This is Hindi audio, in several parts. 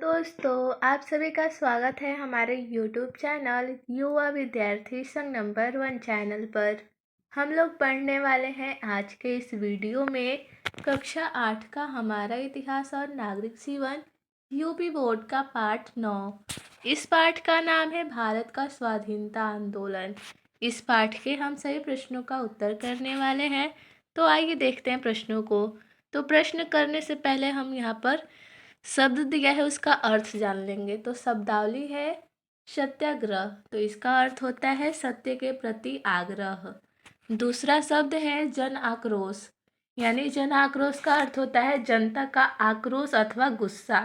दोस्तों, आप सभी का स्वागत है हमारे YouTube चैनल युवा विद्यार्थी संघ नंबर 1 चैनल पर। हम लोग पढ़ने वाले हैं आज के इस वीडियो में कक्षा 8 का हमारा इतिहास और नागरिक जीवन यूपी बोर्ड का पाठ 9। इस पाठ का नाम है भारत का स्वाधीनता आंदोलन। इस पाठ के हम सभी प्रश्नों का उत्तर करने वाले हैं। तो आइए देखते हैं प्रश्नों को। तो प्रश्न करने से पहले हम यहाँ पर शब्द दिया है उसका अर्थ जान लेंगे। तो शब्दावली है सत्याग्रह, तो इसका अर्थ होता है सत्य के प्रति आग्रह। दूसरा शब्द है जन आक्रोश, यानी जन आक्रोश का अर्थ होता है जनता का आक्रोश अथवा गुस्सा।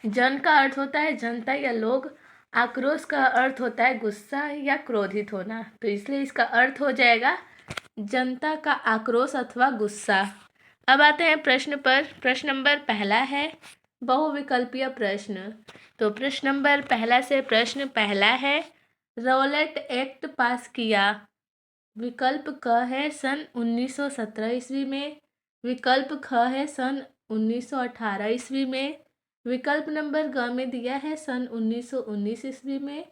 जन का अर्थ होता है जनता या लोग, आक्रोश का अर्थ होता है गुस्सा या क्रोधित होना, तो इसलिए इसका अर्थ हो जाएगा जनता का आक्रोश अथवा गुस्सा। अब आते हैं प्रश्न पर। प्रश्न नंबर पहला है बहुविकल्पीय प्रश्न। तो प्रश्न नंबर पहला से प्रश्न पहला है रौलेट एक्ट पास किया। विकल्प क है सन 1917 ईस्वी में, विकल्प ख है सन 1918 ईस्वी में, विकल्प नंबर ग में दिया है सन 1919 ईस्वी में,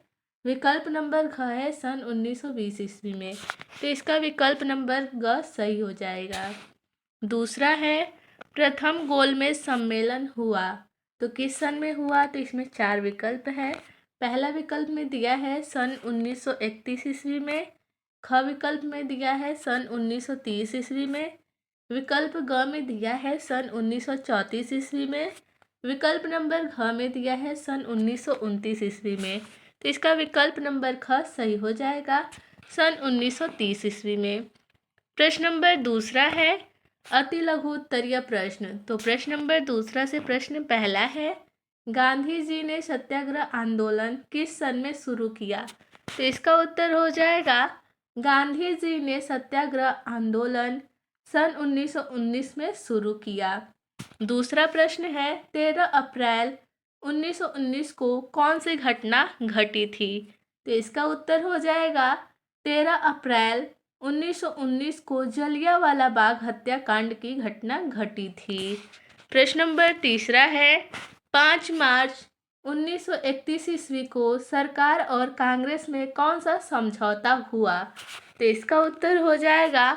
विकल्प नंबर घ है सन 1920 ईस्वी में। तो इसका विकल्प नंबर ग सही हो जाएगा। दूसरा है प्रथम गोलमेज सम्मेलन हुआ। तो किस सन में हुआ? तो इसमें 4 विकल्प है। पहला विकल्प में दिया है सन 1931 ईस्वी में, ख विकल्प में दिया है सन 1930 ईस्वी में, विकल्प ग में दिया है सन 1934 ईस्वी में, विकल्प नंबर घ में दिया है सन 1929 ईस्वी में। तो इसका विकल्प नंबर ख सही हो जाएगा, सन 1930 ईस्वी में। प्रश्न नंबर दूसरा है अति लघु उत्तरीय प्रश्न। तो प्रश्न नंबर दूसरा से प्रश्न पहला है गांधी जी ने सत्याग्रह आंदोलन किस सन में शुरू किया? तो इसका उत्तर हो जाएगा गांधी जी ने सत्याग्रह आंदोलन सन 1919 में शुरू किया। दूसरा प्रश्न है 13 अप्रैल 1919 को कौन सी घटना घटी थी? तो इसका उत्तर हो जाएगा 13 अप्रैल 1919 को जलियांवाला बाग हत्याकांड की घटना घटी थी। प्रश्न नंबर तीसरा है 5 मार्च 1931 ईस्वी को सरकार और कांग्रेस में कौन सा समझौता हुआ? तो इसका उत्तर हो जाएगा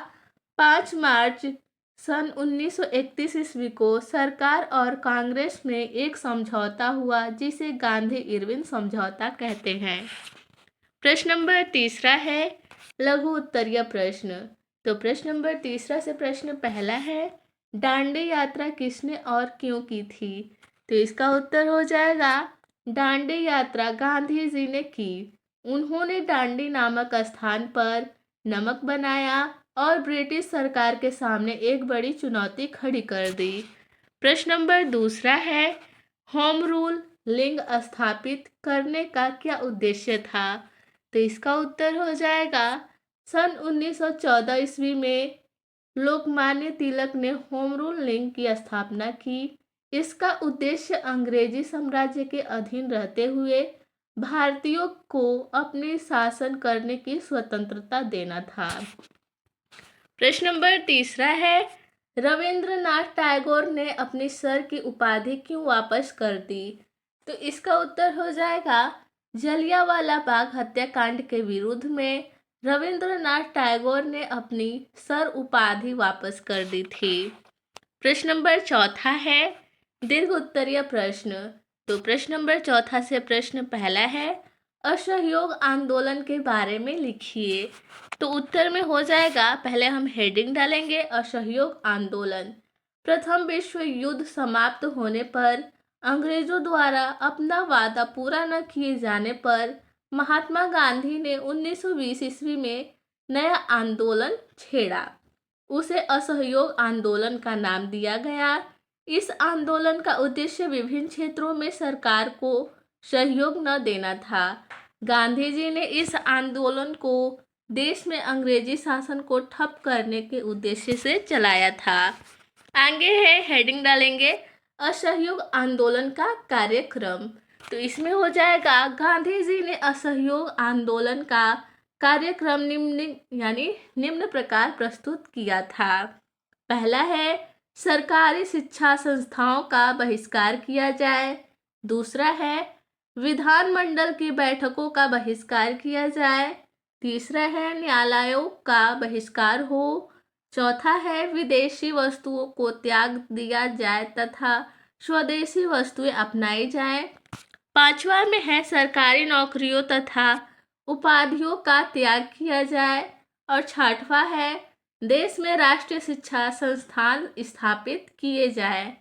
5 मार्च सन 1931 ईस्वी को सरकार और कांग्रेस में एक समझौता हुआ जिसे गांधी इरविन समझौता कहते हैं। प्रश्न नंबर तीसरा है लघु उत्तरीय प्रश्न। तो प्रश्न नंबर तीसरा से प्रश्न पहला है दांडी यात्रा किसने और क्यों की थी? तो इसका उत्तर हो जाएगा दांडी यात्रा गांधी जी ने की। उन्होंने दांडी नामक स्थान पर नमक बनाया और ब्रिटिश सरकार के सामने एक बड़ी चुनौती खड़ी कर दी। प्रश्न नंबर दूसरा है होम रूल लिंग स्थापित करने का क्या उद्देश्य था? तो इसका उत्तर हो जाएगा सन 1914 ईस्वी में लोकमान्य तिलक ने होम रूल लिंग की स्थापना की। इसका उद्देश्य अंग्रेजी साम्राज्य के अधीन रहते हुए भारतीयों को अपने शासन करने की स्वतंत्रता देना था। प्रश्न नंबर तीसरा है रविंद्रनाथ टैगोर ने अपनी सर की उपाधि क्यों वापस कर दी? तो इसका उत्तर हो जाएगा जलियांवाला बाग हत्याकांड के विरुद्ध में रविंद्रनाथ टैगोर ने अपनी सर उपाधि वापस कर दी थी। प्रश्न नंबर चौथा है दीर्घ उत्तरीय प्रश्न। तो प्रश्न नंबर चौथा से प्रश्न पहला है असहयोग आंदोलन के बारे में लिखिए। तो उत्तर में हो जाएगा, पहले हम हेडिंग डालेंगे असहयोग आंदोलन। प्रथम विश्व युद्ध समाप्त होने पर अंग्रेजों द्वारा अपना वादा पूरा न किए जाने पर महात्मा गांधी ने 1920 ईस्वी में नया आंदोलन छेड़ा। उसे असहयोग आंदोलन का नाम दिया गया। इस आंदोलन का उद्देश्य विभिन्न क्षेत्रों में सरकार को सहयोग न देना था। गांधी जी ने इस आंदोलन को देश में अंग्रेजी शासन को ठप करने के उद्देश्य से चलाया था। आगे है हेडिंग डालेंगे असहयोग आंदोलन का कार्यक्रम। तो इसमें हो जाएगा गांधी जी ने असहयोग आंदोलन का कार्यक्रम निम्न प्रकार प्रस्तुत किया था। पहला है सरकारी शिक्षा संस्थाओं का बहिष्कार किया जाए, दूसरा है विधानमंडल की बैठकों का बहिष्कार किया जाए। तीसरा है न्यायालयों का बहिष्कार हो। चौथा है विदेशी वस्तुओं को त्याग दिया जाए तथा स्वदेशी वस्तुएं अपनाई जाए। पांचवा में है सरकारी नौकरियों तथा उपाधियों का त्याग किया जाए। और छठवां है देश में राष्ट्रीय शिक्षा संस्थान स्थापित किए जाए।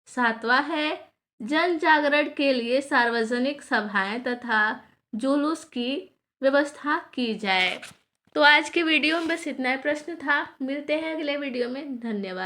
सातवां है जन जागरण के लिए सार्वजनिक सभाएं तथा जुलूस की व्यवस्था की जाए। तो आज के वीडियो में बस इतना ही प्रश्न था। मिलते हैं अगले वीडियो में। धन्यवाद।